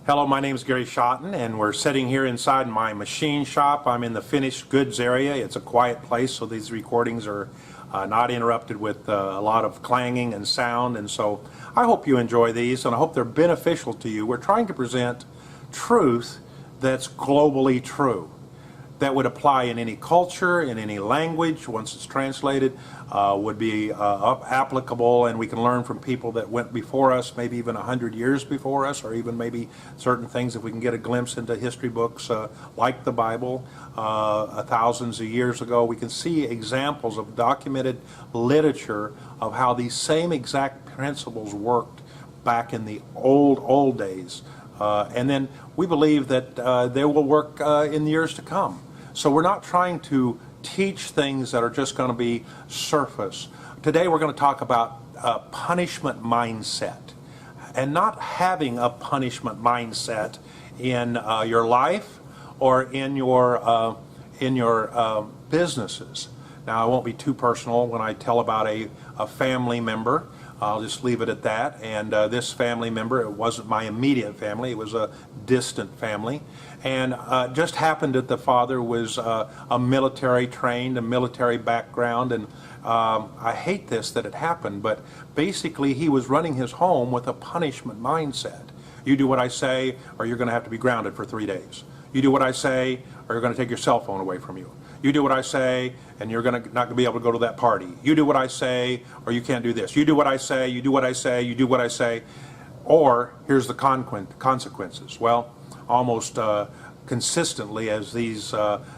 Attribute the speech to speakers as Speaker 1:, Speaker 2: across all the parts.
Speaker 1: Hello, my name is Gary Schotten, and we're sitting here inside my machine shop. I'm in the finished goods area. It's a quiet place, so these recordings are not interrupted with a lot of clanging and sound, and so I hope you enjoy these, and I hope they're beneficial to you. We're trying to present truth that's globally true, that would apply in any culture, in any language, once it's translated, would be applicable, and we can learn from people that went before us, maybe even 100 years before us, or even maybe certain things if we can get a glimpse into history books like the Bible thousands of years ago. We can see examples of documented literature of how these same exact principles worked back in the old days. And then we believe that they will work in the years to come. So we're not trying to teach things that are just going to be surface. Today we're going to talk about punishment mindset, and not having a punishment mindset in your life or in your businesses. Now, I won't be too personal when I tell about a family member. I'll just leave it at that. And this family member, it wasn't my immediate family, it was a distant family. And just happened that the father was a military trained, a military background. And I hate this that it happened, but basically he was running his home with a punishment mindset. You do what I say, or you're going to have to be grounded for 3 days. You do what I say, or you're going to take your cell phone away from you. You do what I say, and you're not going to be able to go to that party. You do what I say, or you can't do this. You do what I say, you do what I say, you do what I say, or here's the consequences. Well, almost consistently as these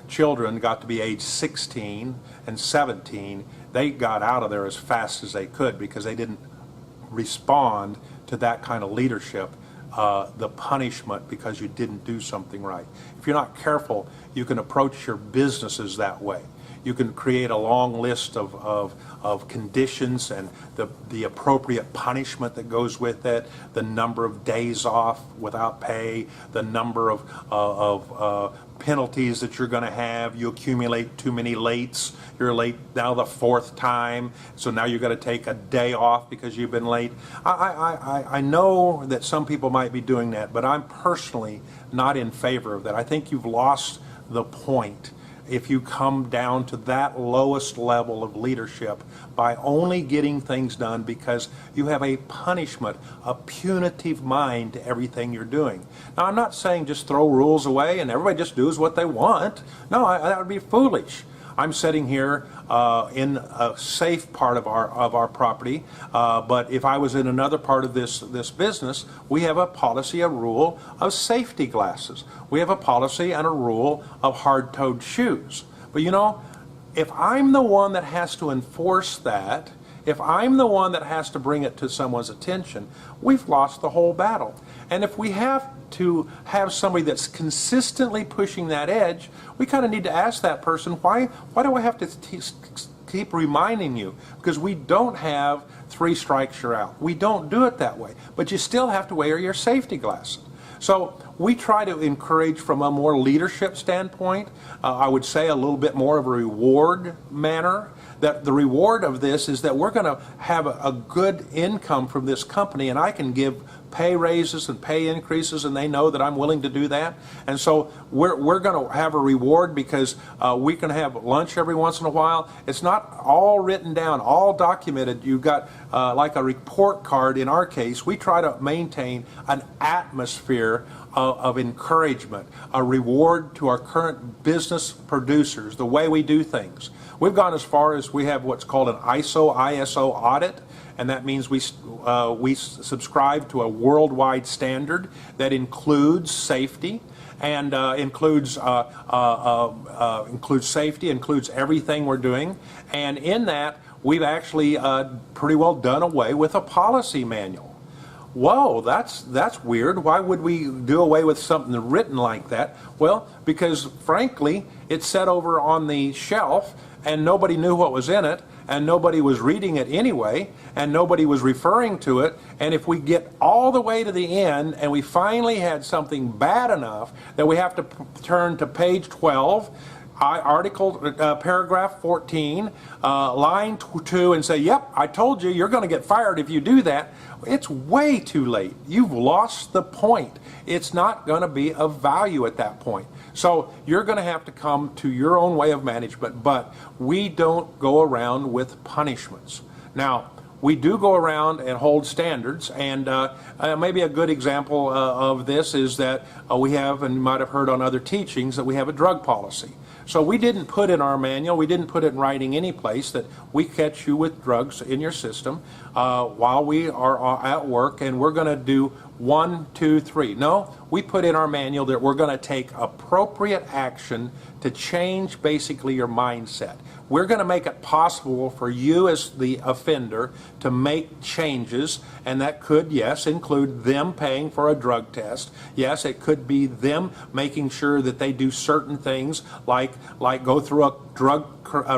Speaker 1: children got to be age 16 and 17, they got out of there as fast as they could because they didn't respond to that kind of leadership. The punishment because you didn't do something right. If you're not careful, you can approach your businesses that way. You can create a long list of conditions and the appropriate punishment that goes with it, the number of days off without pay, the number of penalties that you're going to have. You accumulate too many lates. You're late now the 4th time, so now you're going to take a day off because you've been late. I know that some people might be doing that, but I'm personally not in favor of that. I think you've lost the point if you come down to that lowest level of leadership by only getting things done because you have a punishment, a punitive mind to everything you're doing. Now, I'm not saying just throw rules away and everybody just does what they want. No, that would be foolish. I'm sitting here in a safe part of our property, but if I was in another part of this business, we have a policy, a rule of safety glasses. We have a policy and a rule of hard-toed shoes. But you know, if I'm the one that has to enforce that, if I'm the one that has to bring it to someone's attention, we've lost the whole battle. And if we have to have somebody that's consistently pushing that edge, we kind of need to ask that person, why do I have to keep reminding you? Because we don't have 3 strikes, you're out. We don't do it that way. But you still have to wear your safety glasses. So we try to encourage from a more leadership standpoint, I would say a little bit more of a reward manner. That the reward of this is that we're going to have a good income from this company, and I can give pay raises and pay increases, and they know that I'm willing to do that. And so we're going to have a reward because we can have lunch every once in a while. It's not all written down, all documented. You've got like a report card. In our case, we try to maintain an atmosphere of encouragement, a reward to our current business producers, the way we do things. We've gone as far as we have what's called an ISO audit, and that means we subscribe to a worldwide standard that includes safety and includes safety, includes everything we're doing. And in that, we've actually pretty well done away with a policy manual. Whoa, that's weird. Why would we do away with something written like that? Well, because frankly, it's set over on the shelf and nobody knew what was in it, and nobody was reading it anyway, and nobody was referring to it. And if we get all the way to the end and we finally had something bad enough that we have to turn to page 12, paragraph 14, line 2, and say, yep, I told you you're going to get fired if you do that, it's way too late. You've lost the point. It's not going to be of value at that point. So you're going to have to come to your own way of management, but we don't go around with punishments. Now, we do go around and hold standards, and maybe a good example of this is that we have, and you might have heard on other teachings, that we have a drug policy. So we didn't put in our manual, we didn't put it in writing any place that we catch you with drugs in your system while we are at work, and we're going to do 1, 2, 3. No, we put in our manual that we're going to take appropriate action to change basically your mindset. We're going to make it possible for you as the offender to make changes, and that could, yes, include them paying for a drug test. Yes, it could be them making sure that they do certain things like go through a drug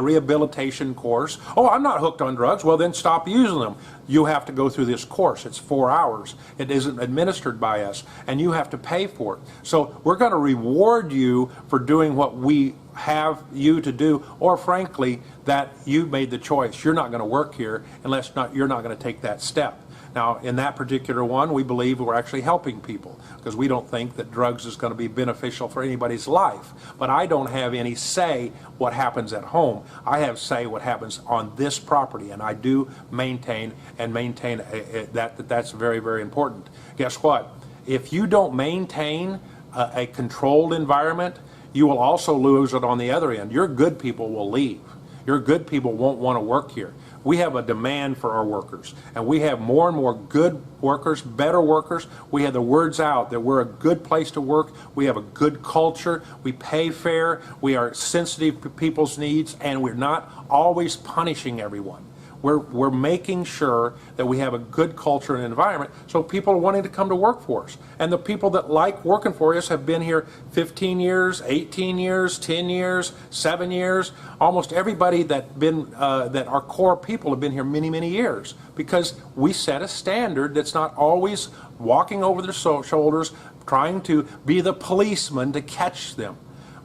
Speaker 1: rehabilitation course. Oh, I'm not hooked on drugs. Well, then stop using them. You have to go through this course. It's 4 hours. It isn't administered by us, and you have to pay for it. So we're going to reward you for doing what we have you to do, or frankly, that you made the choice. You're not going to work here unless you're not going to take that step. Now, in that particular one, we believe we're actually helping people because we don't think that drugs is going to be beneficial for anybody's life. But I don't have any say what happens at home. I have say what happens on this property, and I do maintain that's very, very important. Guess what? If you don't maintain a controlled environment, you will also lose it on the other end. Your good people will leave. Your good people won't want to work here. We have a demand for our workers, and we have more and more good workers, better workers. We have the words out that we're a good place to work. We have a good culture. We pay fair. We are sensitive to people's needs, and we're not always punishing everyone. We're making sure that we have a good culture and environment so people are wanting to come to work for us. And the people that like working for us have been here 15 years, 18 years, 10 years, 7 years. Almost everybody that our core people have been here many, many years because we set a standard that's not always walking over their shoulders, trying to be the policeman to catch them.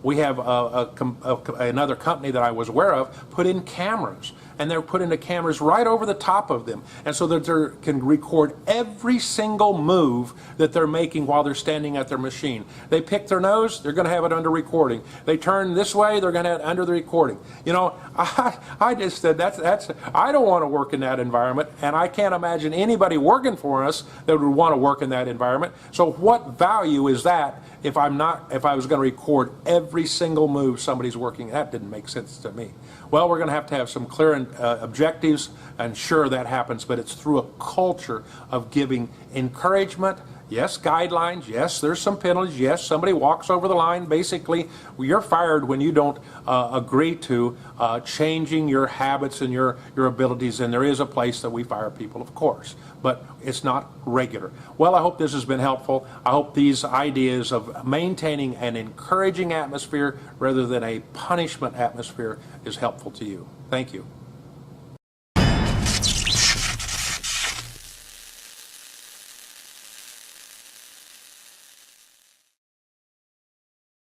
Speaker 1: We have another company that I was aware of put in cameras, and they're putting the cameras right over the top of them, and so that they can record every single move that they're making while they're standing at their machine. They pick their nose, they're going to have it under recording. They turn this way, they're going to have it under the recording. You know, I just said that's I don't want to work in that environment, and I can't imagine anybody working for us that would want to work in that environment. So what value is that if I was going to record every single move somebody's working? That didn't make sense to me. Well, we're going to have some clear objectives, and sure that happens, but it's through a culture of giving encouragement. Yes, guidelines. Yes, there's some penalties. Yes, somebody walks over the line. Basically, you're fired when you don't agree to changing your habits and your abilities, and there is a place that we fire people, of course, but it's not regular. Well, I hope this has been helpful. I hope these ideas of maintaining an encouraging atmosphere rather than a punishment atmosphere is helpful to you. Thank you.